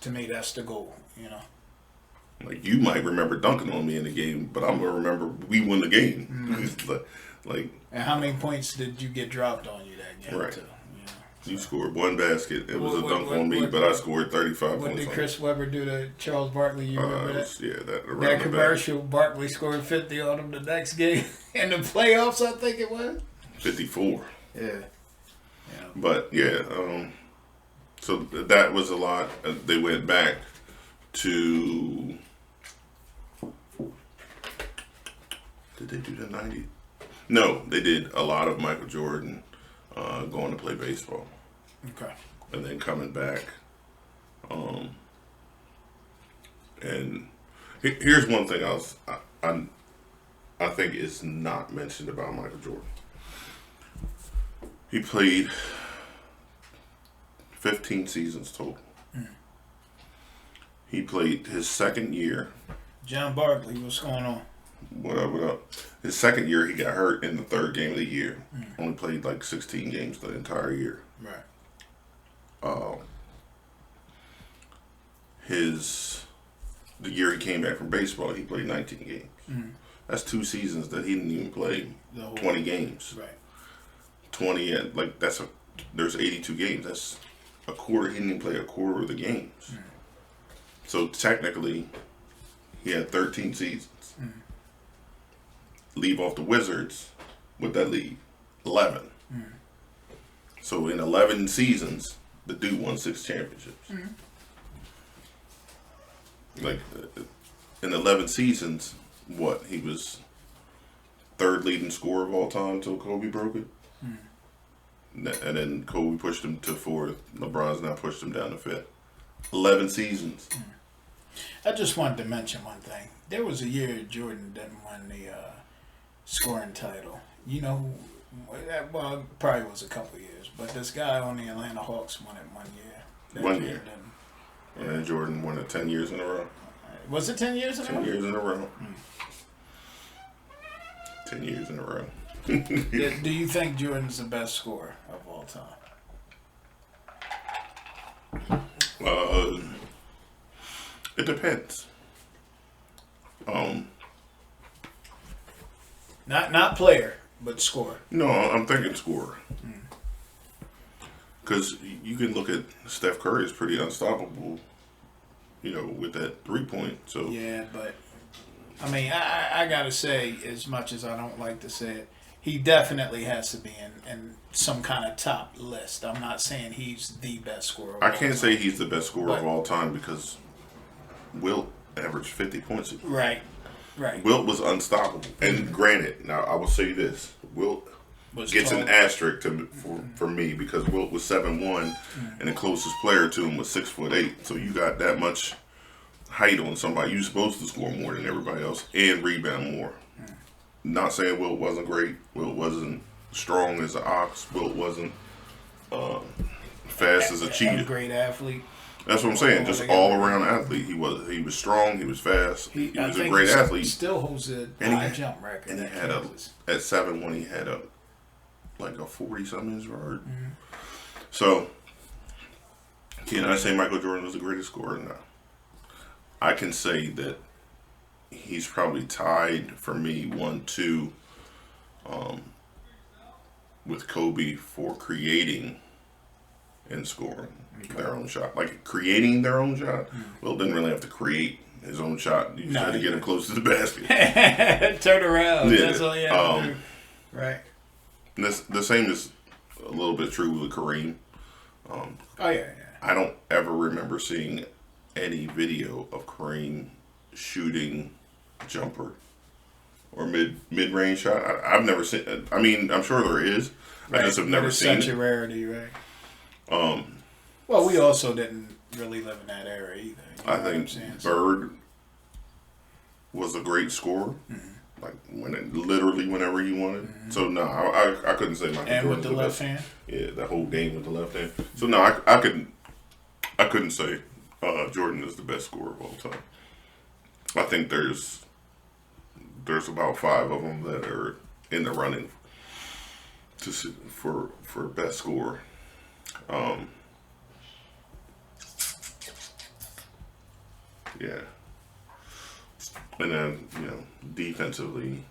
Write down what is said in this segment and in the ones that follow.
To me, that's the goal. Like, you might remember dunking on me in the game, but I'm gonna remember we won the game. like, And how many points did you get dropped on you that game? right. Too? You scored one basket. It was a dunk on me, but I scored 35 What points. did Chris Webber do to Charles Barkley? You remember that? That Commercial. Barkley scored 50 on him the next game in the playoffs. I think it was 54. Yeah. But yeah, so that was a lot. They went back to. Did they do the 90? No, they did a lot of Michael Jordan going to play baseball. Okay. And then coming back. And here's one thing I think is not mentioned about Michael Jordan. He played 15 seasons total. He played his second year. John Barkley, what's going on? What up? His second year, he got hurt in the third game of the year. Only played like 16 games the entire year. Right. The year he came back from baseball, he played 19 games. That's 2 seasons that he didn't even play 20 games. Right. 20 at there's 82 games. That's a quarter. He didn't even play a quarter of the games. So technically, he had 13 seasons. Leave off the Wizards, what that leave? 11. So in 11 seasons, the dude won 6 championships. Like, in 11 seasons, he was third leading scorer of all time until Kobe broke it. And then Kobe pushed him to 4th. LeBron's now pushed him down to 5th. 11 seasons. I just wanted to mention one thing. There was a year Jordan didn't win the scoring title. Well, it probably was a couple years, but this guy on the Atlanta Hawks won it 1 year. 1 year. And then Jordan won it 10 years in a row. Was it 10 years in a row? 10 years in a row. 10 years in a row. Do you think Jordan's the best scorer of all time? It depends. Not player, but scorer. No, I'm thinking scorer. Because you can look at Steph Curry is pretty unstoppable, with that 3-point. So yeah, but I mean, I gotta say, as much as I don't like to say it, he definitely has to be in some kind of top list. I'm not saying he's the best scorer. I can't say he's the best scorer of all time because Wilt averaged 50 points. Right. Wilt was unstoppable. And granted, now I will say this: Wilt gets an asterisk for me because Wilt was 7'1", and the closest player to him was 6'8". So you got that much height on somebody. You're supposed to score more than everybody else and rebound more. Not saying Wilt wasn't great. Wilt wasn't strong as an ox. Wilt wasn't fast as a cheetah. Great athlete. That's what I'm saying. Just all around athlete. He was strong. He was fast. He was a great athlete. Still holds a high jump record. And he had at 7'1", he had a 40-something inch vert. So can I say Michael Jordan was the greatest scorer? No. I can say that he's probably tied for me 1-2 with Kobe for creating and scoring their own shot. Like creating their own shot. Wilt didn't really have to create his own shot. You just had to get him close to the basket. Turn around. Yeah. That's all you have to do. Right. The same is a little bit true with Kareem. Yeah. I don't ever remember seeing any video of Kareem shooting jumper or mid-range shot. I've never seen. I mean, I'm sure there is. Right. I just have never seen such it. a rarity, right? Well, we also didn't really live in that era either. I think Bird was a great scorer. Like literally whenever he wanted. So no, I couldn't say Michael And Jordan with the left hand. Yeah, the whole game with the left hand. So no, I couldn't say Jordan is the best scorer of all time. I think there's about 5 of them that are in the running for best scorer. Yeah. And then, defensively,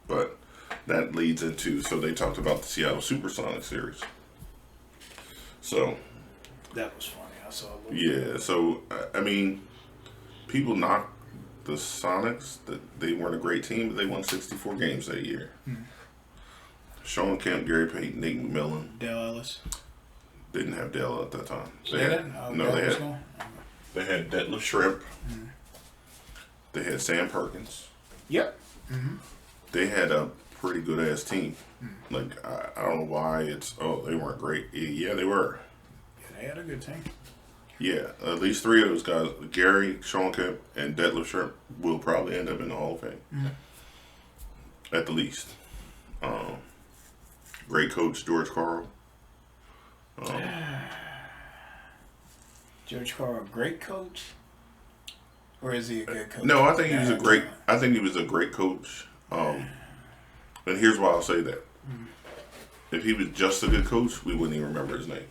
but that leads into, so they talked about the Seattle Supersonics series. So. That was funny. I saw a little bit. So, I mean, people knock the Sonics that they weren't a great team, but they won 64 games that year. Sean Kemp, Gary Payton, Nate McMillan. Dale Ellis. Didn't have Dale at that time. They had Detlef Schrempf. They had Sam Perkins. Yep. They had a pretty good ass team. Like, I don't know why they weren't great. Yeah, they were. Yeah, they had a good team. Yeah, at least three of those guys, Gary, Sean Kemp, and Detlef Schrempf, will probably end up in the Hall of Fame. At the least. Great coach, George Karl. George Karl, great coach? Or is he a good coach? No, I think he was a great coach. And here's why I'll say that. If he was just a good coach, we wouldn't even remember his name.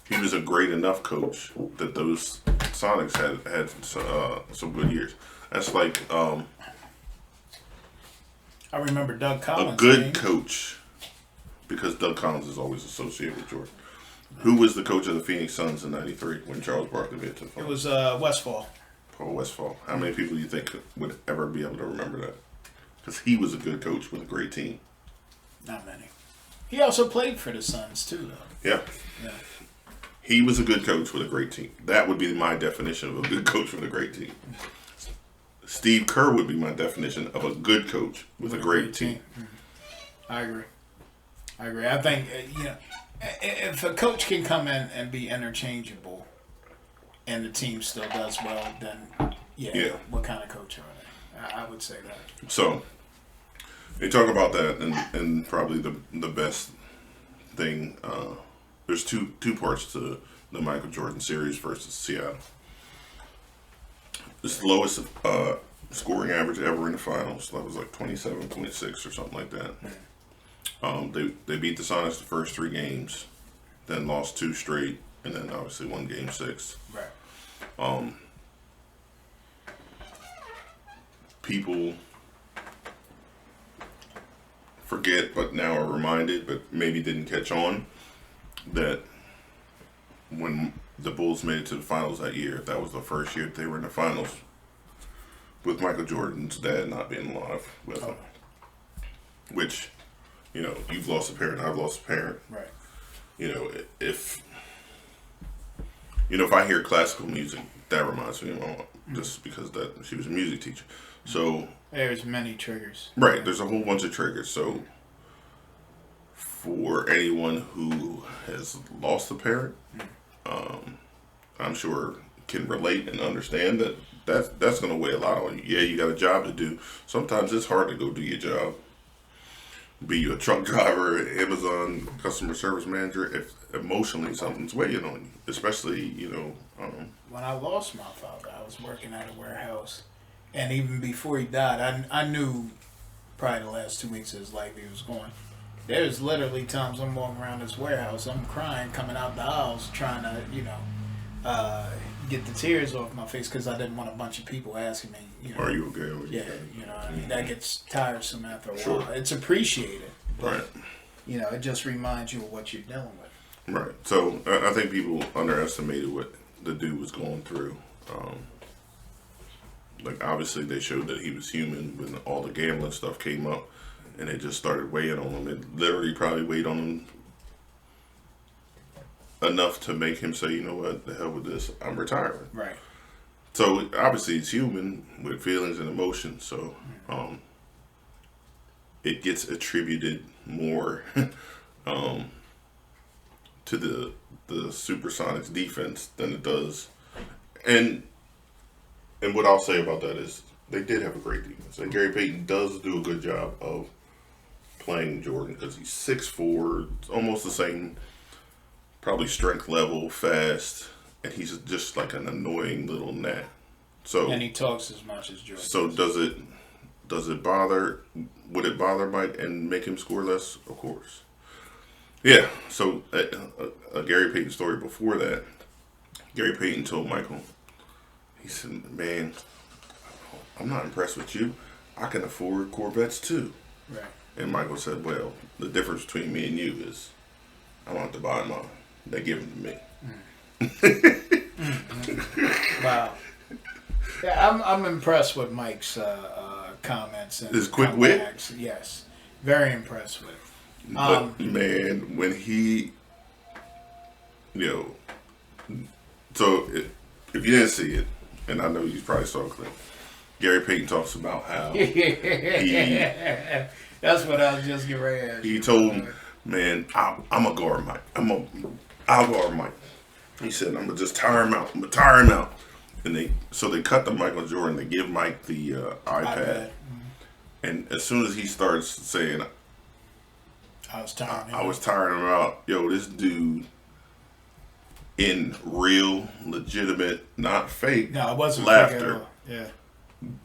He was a great enough coach that those Sonics had some good years. That's like I remember Doug Collins. A good coach, because Doug Collins is always associated with Jordan. Who was the coach of the Phoenix Suns in '93 when Charles Barkley made it to the finals? It was Westfall. Paul Westfall. How many people do you think would ever be able to remember that? Because he was a good coach with a great team. Not many. He also played for the Suns too, though. Yeah. He was a good coach with a great team. That would be my definition of a good coach with a great team. Steve Kerr would be my definition of a good coach with a great team. I agree. I think, if a coach can come in and be interchangeable and the team still does well, then, what kind of coach are they? I would say that. So, they talk about that, and probably the best thing, there's two parts to the Michael Jordan series versus Seattle. It's the lowest scoring average ever in the finals. That was like 27.6 or something like that. They beat the Sonics the first 3 games, then lost 2 straight, and then obviously won Game 6. Right. People forget, but now are reminded, but maybe didn't catch on, that when the Bulls made it to the finals that year, that was the first year they were in the finals with Michael Jordan's dad not being alive with him. Which, you've lost a parent, I've lost a parent. Right. If I hear classical music, that reminds me of my mom, just because she was a music teacher. So there's many triggers. Right, there's a whole bunch of triggers. So for anyone who has lost a parent, I'm sure can relate and understand that's going to weigh a lot on you. Yeah, you got a job to do. Sometimes it's hard to go do your job. Be you a truck driver, Amazon customer service manager, if emotionally something's weighing on you, especially, when I lost my father, I was working at a warehouse, and even before he died, I knew probably the last 2 weeks of his life he was going. There's literally times I'm walking around this warehouse, I'm crying, coming out the aisles, trying to, get the tears off my face because I didn't want a bunch of people asking me, are you okay? I mean, that gets tiresome after a Sure. while. It's appreciated, but, right. It just reminds you of what you're dealing with. Right. So I think people underestimated what the dude was going through. Obviously they showed that he was human when all the gambling stuff came up, and it just started weighing on him. It literally probably weighed on him enough to make him say, you know what, the hell with this, I'm retiring. Right. So obviously he's human with feelings and emotions, so it gets attributed more to the Supersonics defense than it does. And what I'll say about that is they did have a great defense. And Gary Payton does do a good job of playing Jordan because he's 6'4", almost the same, probably strength level, fast, and he's just like an annoying little gnat. So, and he talks as much as Jordan. So does it bother? Would it bother Mike and make him score less? Of course. Yeah. So a Gary Payton story before that. Gary Payton told Michael, he said, "Man, I'm not impressed with you. I can afford Corvettes too." Right. And Michael said, "Well, the difference between me and you is I don't have to buy mine. They give them to me." Wow. Yeah, I'm impressed with Mike's comments and his quick wit. Yes, very impressed with. But man, when he, so if you didn't see it, and I know you probably saw a clip, Gary Payton talks about how that's what I was just getting ready to ask. He told him, "Man, I'm a guard Mike. I'll guard Mike." He said, "I'm gonna just tire him out. I'm gonna tire him out." And they cut the Michael Jordan. They give Mike the iPad, and as soon as he starts saying, I was tiring him out. Yo, this dude, in real, legitimate, not fake, no, it wasn't laughter, yeah,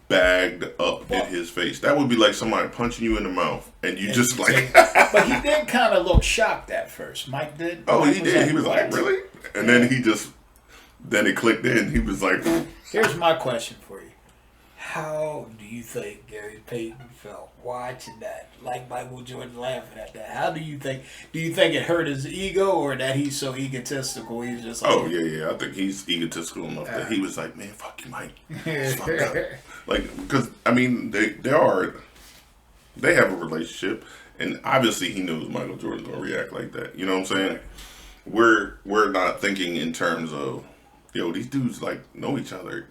bagged up in his face. That would be like somebody punching you in the mouth, and you just like. But he did kind of look shocked at first. Mike did. Oh, he did. He was like, "Really?" And then then it clicked in. He was like, "Here's my question for you: how do you think Gary Payton felt watching that? Like Michael Jordan laughing at that. How do you think? Do you think it hurt his ego, or that he's so egotistical? He's just like, oh yeah. I think he's egotistical enough that he was like, "Man, fuck you, Mike." It's fucked up. Like, because I mean, they have a relationship, and obviously he knows Michael Jordan's gonna react like that. You know what I'm saying? We're not thinking in terms of, these dudes know each other.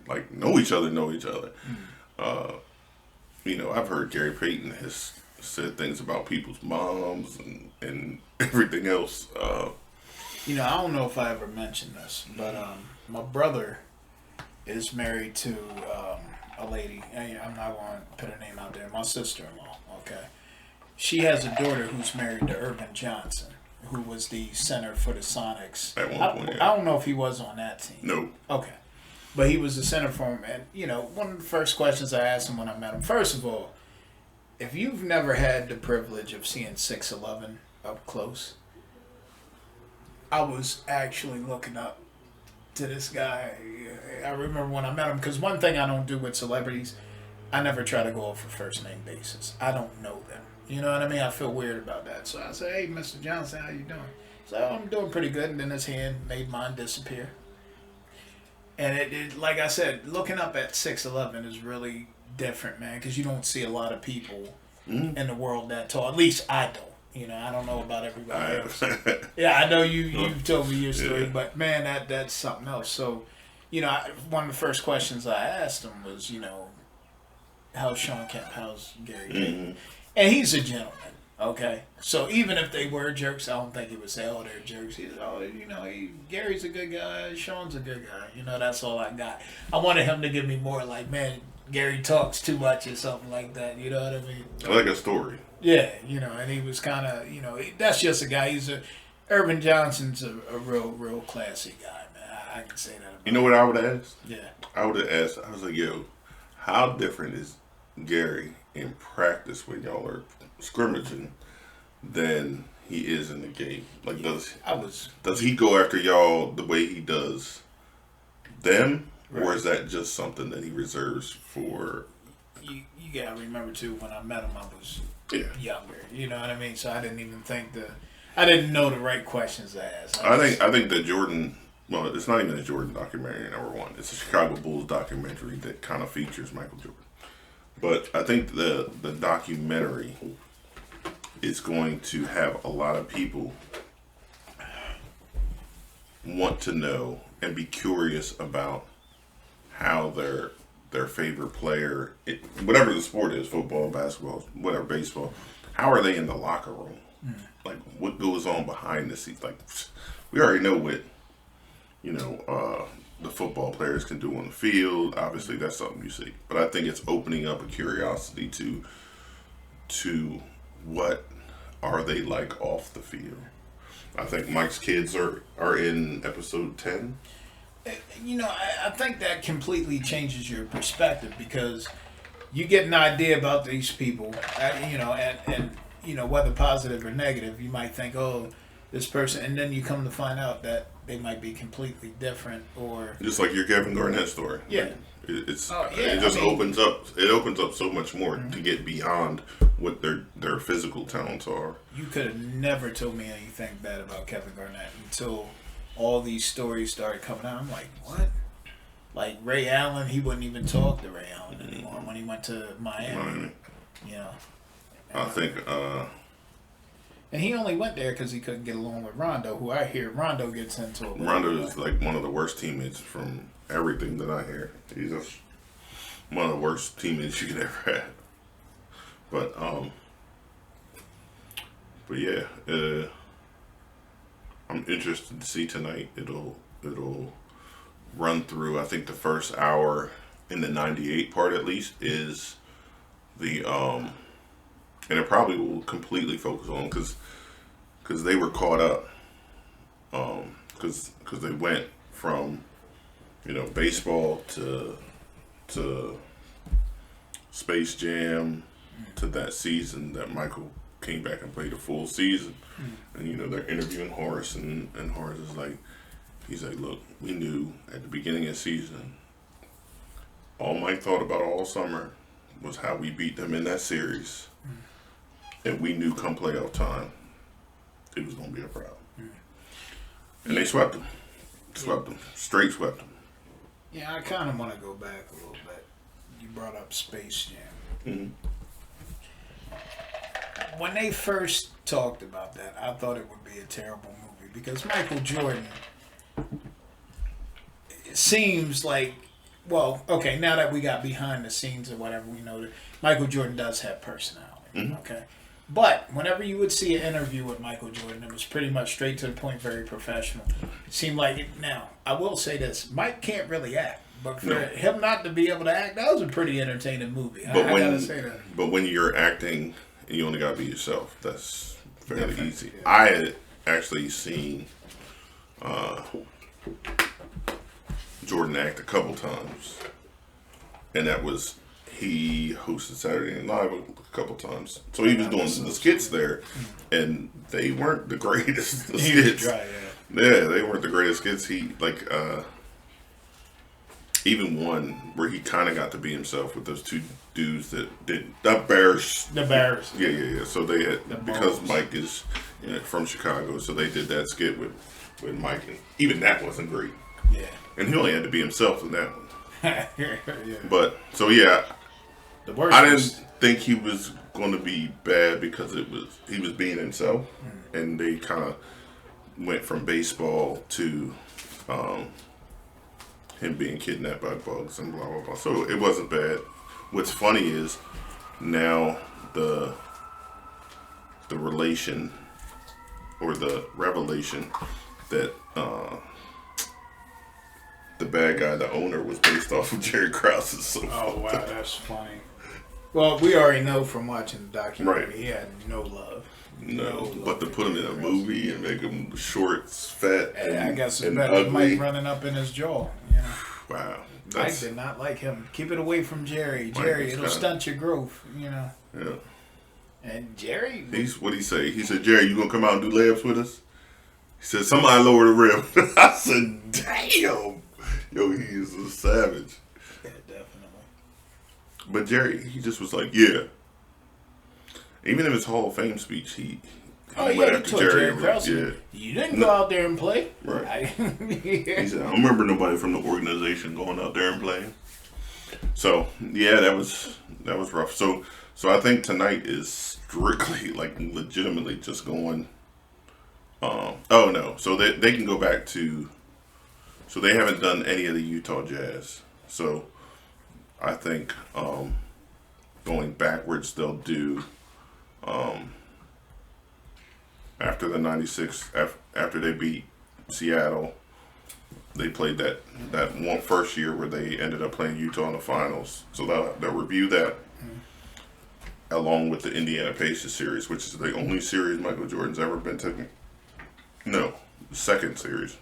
I've heard Gary Payton has said things about people's moms and everything else. I don't know if I ever mentioned this, but my brother is married to a lady. I'm not going to put her name out there. My sister-in-law. Okay, she has a daughter who's married to Irvin Johnson, who was the center for the Sonics. At one point, I don't know if he was on that team. No. Okay. But he was the center for him. And, one of the first questions I asked him when I met him, first of all, if you've never had the privilege of seeing 6'11" up close, I was actually looking up to this guy. I remember when I met him, because one thing I don't do with celebrities, I never try to go off a first name basis. I don't know them. You know what I mean? I feel weird about that. So I say, "Hey, Mr. Johnson, how you doing?" So I'm doing pretty good. And then his hand made mine disappear. And it like I said, looking up at 6'11" is really different, man, because you don't see a lot of people in the world that tall. At least I don't. I don't know about everybody else. Yeah, I know you've told me your story, but man, that's something else. So, one of the first questions I asked him was, how's Shawn Kemp? How's Gary Payton? And he's a gentleman. Okay, so even if they were jerks, I don't think he would say, "Oh, they're jerks." He's, Gary's a good guy, Shawn's a good guy. That's all I got. I wanted him to give me more like, "Man, Gary talks too much" or something like that. You know what I mean? Like a story. Yeah, and he was kind of, that's just a guy. Irvin Johnson's a real classy guy, man. I can say that about You know what I would have asked? Yeah. I would have asked, I was like, "Yo, how different is Gary in practice when y'all are scrimmaging than he is in the game? Like, does he go after y'all the way he does them, or is that just something that he reserves for?" You gotta remember too, when I met him, I was younger. You know what I mean? So I didn't even I didn't know the right questions to ask. I think the Jordan. Well, it's not even a Jordan documentary, number one. It's a Chicago Bulls documentary that kind of features Michael Jordan. But I think the documentary is going to have a lot of people want to know and be curious about how their favorite player, whatever the sport is, football, basketball, whatever, baseball, how are they in the locker room? Like, what goes on behind the scenes? Like, we already know what the football players can do on the field. Obviously, that's something you see. But I think it's opening up a curiosity to what are they like off the field. I think Mike's kids are in episode 10. I think that completely changes your perspective, because you get an idea about these people, and whether positive or negative, you might think, "Oh, this person," and then you come to find out that they might be completely different, or just like your Kevin Garnett story. Yeah. It just opens up. It opens up so much more to get beyond what their physical talents are. You could have never told me anything bad about Kevin Garnett until all these stories started coming out. I'm like, what? Like Ray Allen, he wouldn't even talk to Ray Allen anymore when he went to Miami. You know, I think. And he only went there because he couldn't get along with Rondo, who I hear Rondo gets into it. Rondo is like one of the worst teammates from everything that I hear. He's just one of the worst teammates you could ever have. But yeah, I'm interested to see tonight. It'll run through. I think the first hour in the 98 part at least is the and it probably will completely focus on because they were caught up because they went from baseball to Space Jam to that season that Michael came back and played a full season. And they're interviewing Horace and Horace is like, he's like, look, we knew at the beginning of the season, all Mike thought about all summer was how we beat them in that series. And we knew come playoff time, it was going to be a problem. And they swept them. Straight swept them. Yeah, I kind of want to go back a little bit. You brought up Space Jam. When they first talked about that, I thought it would be a terrible movie because Michael Jordan, it seems like, well, okay, now that we got behind the scenes or whatever, we know that Michael Jordan does have personality, okay? But whenever you would see an interview with Michael Jordan, it was pretty much straight to the point, very professional. It seemed like it. Now, I will say this, Mike can't really act. But for him not to be able to act, that was a pretty entertaining movie. I gotta say that. But when you're acting, you only gotta be yourself. That's fairly easy. Yeah. I had actually seen Jordan act a couple times, and that was he hosted Saturday Night Live a couple times. So he was doing the skits there, and they weren't the greatest skits. Dry, yeah, they weren't the greatest skits. He even one where he kind of got to be himself with those two dudes that did the Bears. Yeah. So they had, because Mike is from Chicago, so they did that skit with Mike, and even that wasn't great. Yeah. And he only had to be himself in that one. Yeah. But so yeah, the worst I didn't think he was going to be bad because he was being himself, and they kind of went from baseball to him being kidnapped by bugs and blah blah blah. So it wasn't bad. What's funny is now the relation or the revelation that the bad guy, the owner, was based off of Jerry Krause is so wow, that's funny. Well, we already know from watching the documentary, right. He had no love. No, but to put him in a movie and make him short, fat, and I guess it's and better ugly. than Mike running up in his jaw. Wow. Mike did not like him. Keep it away from Jerry. Jerry, it'll stunt your growth, Yeah. And Jerry... What'd he say? He said, Jerry, you gonna come out and do layups with us? He said, somebody lower the rim. I said, damn. Yo, he is a savage. Yeah, definitely. But Jerry, he just was like, yeah. Even in his Hall of Fame speech, he went after Jerry Krause. Yeah. You didn't go out there and play. Right. He said, I don't remember nobody from the organization going out there and playing. So, yeah, that was rough. So I think tonight is strictly, like, legitimately just going, oh, no. So they can go back to, so they haven't done any of the Utah Jazz. So I think going backwards, they'll do, after the 96, after they beat Seattle, they played that one first year where they ended up playing Utah in the finals. So they'll review that along with the Indiana Pacers series, which is the only series Michael Jordan's ever been to. No, the second series.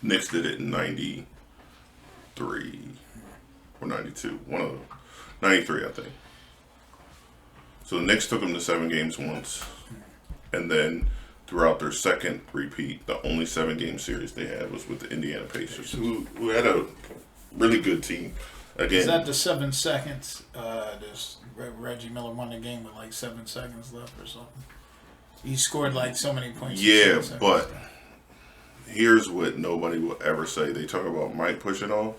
Knicks did it in 93 or 92. One of them. 93, I think. So the Knicks took them to 7 games once. And then throughout their second repeat. The only 7-game series they had was with the Indiana Pacers, who had a really good team. Again, is that the 7 seconds? This Reggie Miller won the game with like 7 seconds left or something. He scored like so many points. Yeah, but here's what nobody will ever say. They talk about Mike pushing off.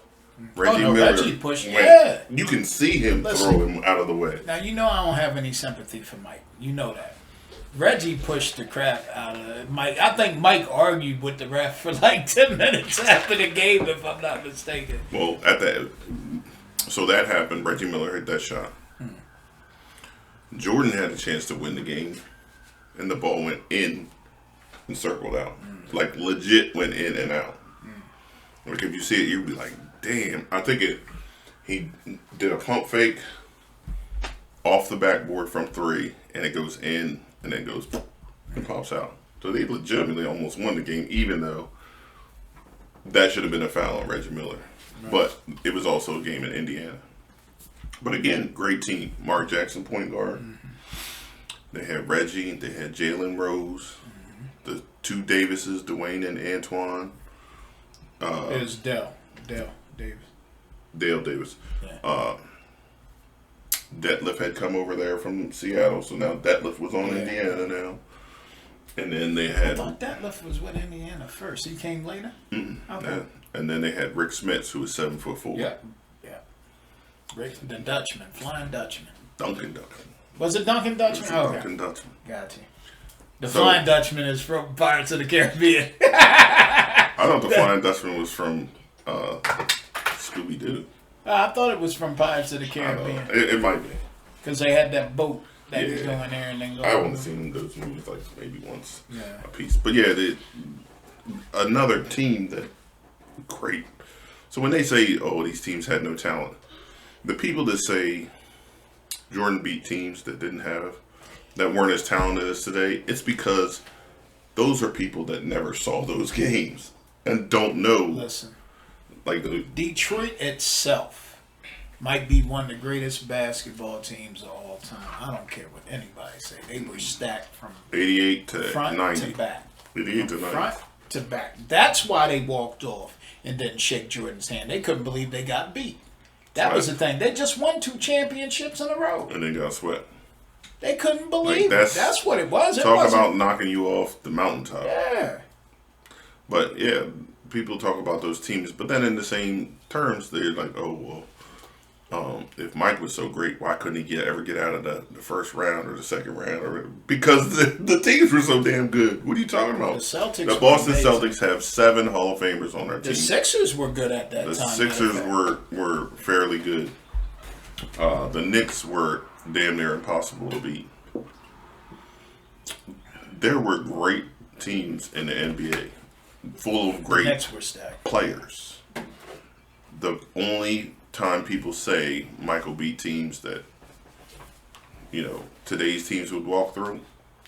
Reggie pushed. Yeah, you can see him throw him out of the way. Now you know I don't have any sympathy for Mike. You know that. Reggie pushed the crap out of Mike. I think Mike argued with the ref for like 10 minutes after the game, if I'm not mistaken. Well, so that happened. Reggie Miller hit that shot. Jordan had a chance to win the game, and the ball went in and circled out. Like legit went in and out. Like if you see it, you'd be like, "Damn!" I think he did a pump fake off the backboard from 3, and it goes in and then goes and pops out. So they legitimately almost won the game, even though that should have been a foul on Reggie Miller. Right. But it was also a game in Indiana. But again, great team. Mark Jackson, point guard. They had Reggie. They had Jalen Rose. The 2 Davises, Dwayne and Antoine. It was Dale Davis. Dale Davis. Yeah. Detlef had come over there from Seattle, so now Detlef was on Indiana now. And then they had... I thought Detlef was with Indiana first. He came later? Okay. And then they had Rick Smits, who was 7'4". Yeah. Rick, the Dutchman, Flying Dutchman. Duncan Dutchman. Was it Duncan Dutchman? Duncan Dutchman. Gotcha. The Flying Dutchman is from Pirates of the Caribbean. I thought the Flying Dutchman was from Scooby-Doo. I thought it was from Pirates of the Caribbean. It might be. Because they had that boat that could go in there and then go. I haven't seen those movies like maybe once a piece. But yeah, another team that great. So when they say, oh, these teams had no talent, the people that say Jordan beat teams that weren't as talented as today, it's because those are people that never saw those games and don't know. Listen. Like Detroit itself might be one of the greatest basketball teams of all time. I don't care what anybody say. They were stacked from 88 to front 90. to back. 88 to 90. Front to back. That's why they walked off and didn't shake Jordan's hand. They couldn't believe they got beat. That was the thing. They just won 2 championships in a row. And then got swept. They couldn't believe it. That's what it was. Talk about knocking you off the mountaintop. Yeah. But yeah, people talk about those teams, but then in the same terms, they're like, oh, well, if Mike was so great, why couldn't he ever get out of the first round or the second round? Because the teams were so damn good. What are you talking about? The Boston Celtics have 7 Hall of Famers on their team. The Sixers were good at that time. The Sixers were fairly good. The Knicks were damn near impossible to beat. There were great teams in the NBA. Full of great players. The only time people say Michael beat teams that, today's teams would walk through,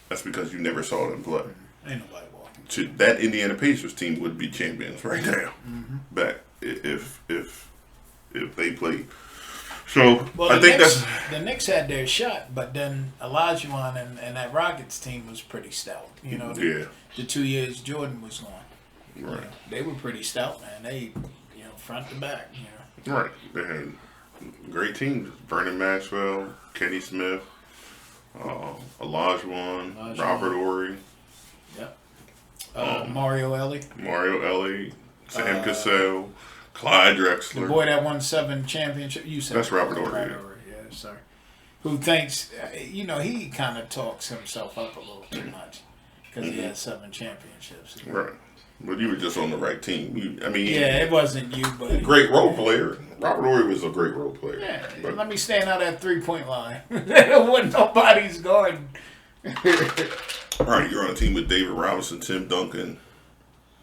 that's because you never saw them play. Ain't nobody walking. That Indiana Pacers team would be champions right now. Back if they played. So I think the Knicks had their shot, but then Olajuwon and that Rockets team was pretty stout. The 2 years Jordan was gone. Right. They were pretty stout, man. They, front to back, Right. They had great teams. Vernon Maxwell, Kenny Smith, Olajuwon, Robert Horry. Yep. Mario Elie. Sam Cassell, Clyde Drexler. The boy that won 7 championships. You said that's Robert Horry. Yeah, sorry. Who thinks, he kind of talks himself up a little too much because he had 7 championships. Right. But you were just on the right team. It wasn't you, but great role player. Robert Horry was a great role player. Yeah, but let me stand out that 3-point line. There wasn't nobody's guarding. All right, you're on a team with David Robinson, Tim Duncan,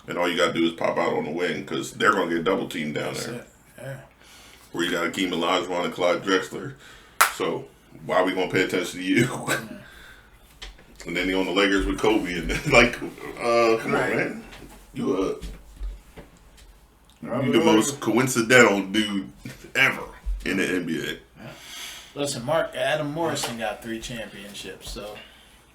and all you got to do is pop out on the wing because they're going to get double teamed down there. Yeah. Where you got Hakeem Olajuwon and Clyde Drexler. So why are we going to pay attention to you? And then you're on the Lakers with Kobe and come on, man. You're the most coincidental dude ever in the NBA. Listen, Adam Morrison got 3 championships, so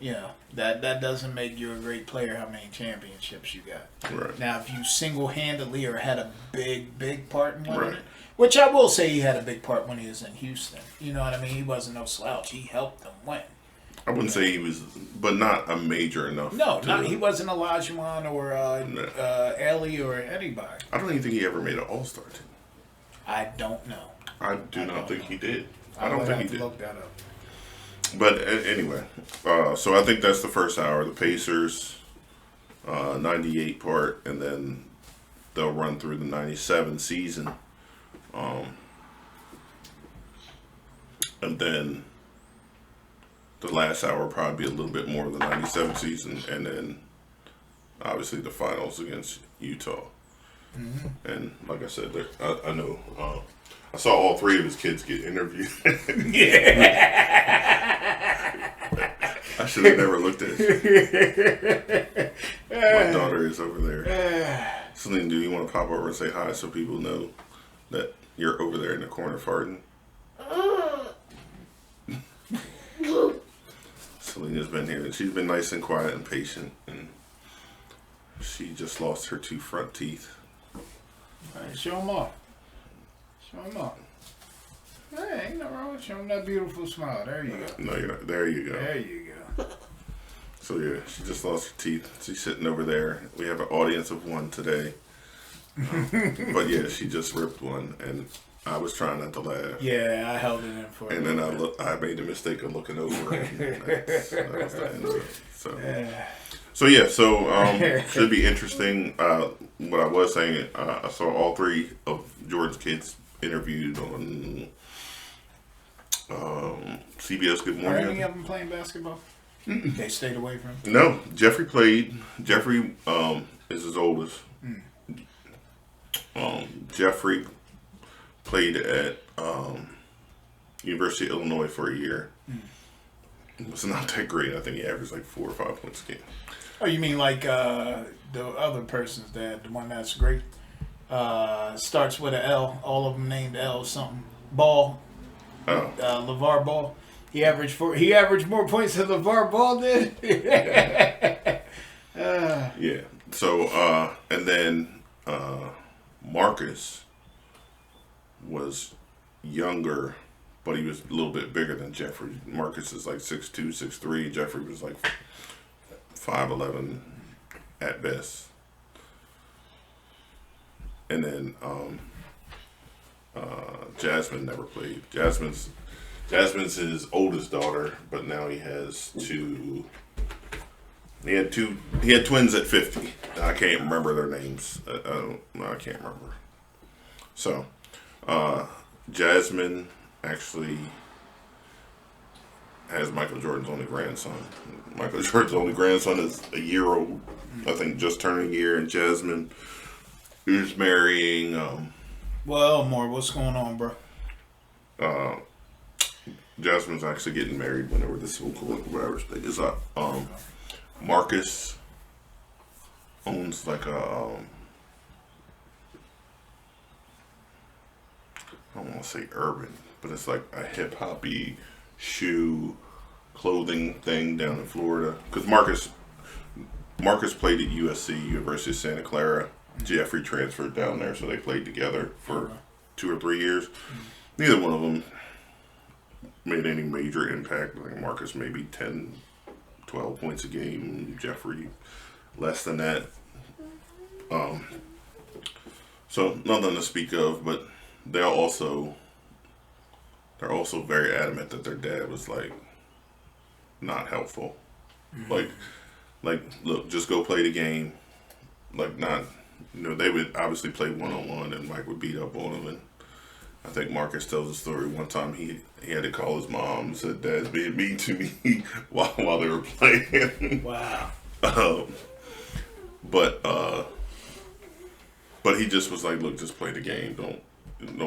that doesn't make you a great player. How many championships you got? Right. Now, if you single-handedly or had a big part in winning Right. it, which I will say he had a big part when he was in Houston. You know what I mean? He wasn't no slouch. He helped them win. I wouldn't say he was, but not a major enough. No, he wasn't Olajuwon or Ellie or anybody. I don't even think he ever made an All-Star team. I don't know. I do not think he did. I would don't think have he to did. Look that up. But anyway, so I think that's the first hour. The Pacers, 98 part, and then they'll run through the 97 season. And then the last hour will probably be a little bit more of the 97 season, and then obviously the finals against Utah. Mm-hmm. And like I said, I know I saw all three of his kids get interviewed. I should have never looked at it. My daughter is over there. Celine, do you want to pop over and say hi so people know that you're over there in the corner farting? Selena's been here, and she's been nice and quiet and patient, and she just lost her 2 front teeth. All right, show them off. Show them off. Hey, ain't nothing wrong with showing that beautiful smile. There you go. No, you're not. There you go. There you go. So yeah, she just lost her teeth. She's sitting over there. We have an audience of 1 today. But yeah, she just ripped one, and I was trying not to laugh. Yeah, I held it in for And you. then I made the mistake of looking over, and that was the end of it. So should be interesting. What I was saying, I saw all 3 of Jordan's kids interviewed on CBS Good Are any Morning. of them playing basketball? They stayed away from him? No, Jeffrey played. Jeffrey is his oldest. Jeffrey played at University of Illinois for a year. It was not that great. I think he averaged like 4 or 5 points a game. Oh, you mean like the other person's dad, the one that's great? Starts with an L. All of them named L something. Ball. Oh. LeVar Ball. He averaged more points than LeVar Ball did. Yeah. So and then Marcus was younger, but he was a little bit bigger than Jeffrey. Marcus is like 6'2", 6'3". Jeffrey was like 5'11" at best. And then Jasmine never played. Jasmine's his oldest daughter, but now he has 2. He had twins at 50. I can't remember their names. I can't remember. So, Jasmine actually has Michael Jordan's only grandson. Michael Jordan's only grandson is a year old. I think just turning a year. And Jasmine is marrying. Well, Elmore, what's going on, bro? Jasmine's actually getting married whenever the civil court whatever thing is up. Marcus owns like a I don't want to say urban, but it's like a hip hoppy shoe clothing thing down in Florida. Because Marcus played at USC, University of Santa Clara. Jeffrey transferred down there, so they played together for 2 or 3 years. Neither one of them made any major impact. I think Marcus maybe 10, 12 points a game. Jeffrey less than that. So nothing to speak of, but they're also very adamant that their dad was like not helpful. Like look, just go play the game. Like not, they would obviously play 1-on-1 and Mike would beat up on him. And I think Marcus tells a story one time he had to call his mom and said, "Dad's being mean to me," while they were playing. Wow. But he just was like, "Look, just play the game. Don't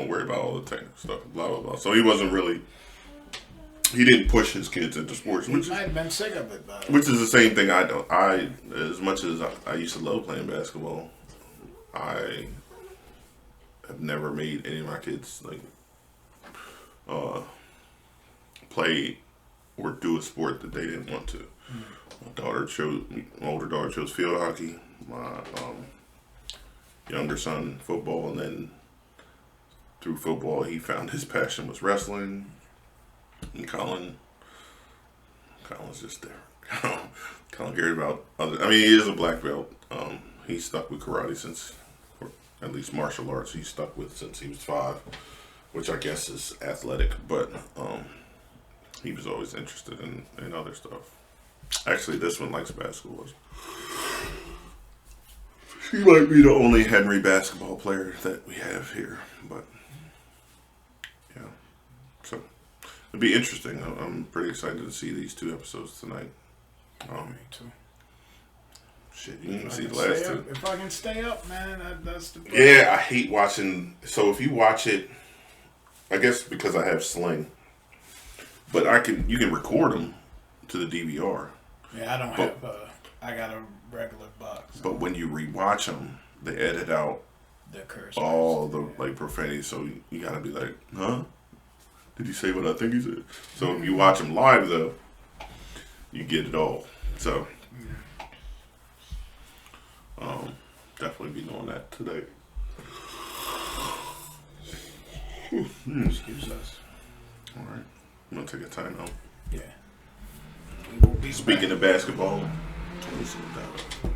worry about all the technical stuff." Blah blah blah. So he wasn't really. He didn't push his kids into sports, He might have been sick of it, though. which is the same thing I don't. As much as I used to love playing basketball, I have never made any of my kids like play or do a sport that they didn't want to. My older daughter chose field hockey. My younger son football, and then through football he found his passion was wrestling. And Colin's just there. Colin cared about other. I mean, he is a black belt. He's stuck with karate since, or at least martial arts, he's stuck with since he was 5, which I guess is athletic. But he was always interested in other stuff. Actually, this one likes basketball. He might be the only Henry basketball player that we have here, but yeah. So it'd be interesting. I'm pretty excited to see these 2 episodes tonight. Me too. Shit, you didn't see the last 2. If I can stay up, man, that's the best. Yeah, I hate watching. So if you watch it, I guess because I have Sling, but you can record them to the DVR. Yeah, I don't have. I got a regular box. But when you rewatch them, they edit out the curse all the like profanity. So you gotta be like, huh? Did he say what I think he said? So if you watch them live, though, you get it all. So definitely be doing that today. Excuse us. All right, I'm gonna take a time out. Yeah. We will be Speaking of basketball, let me see what that.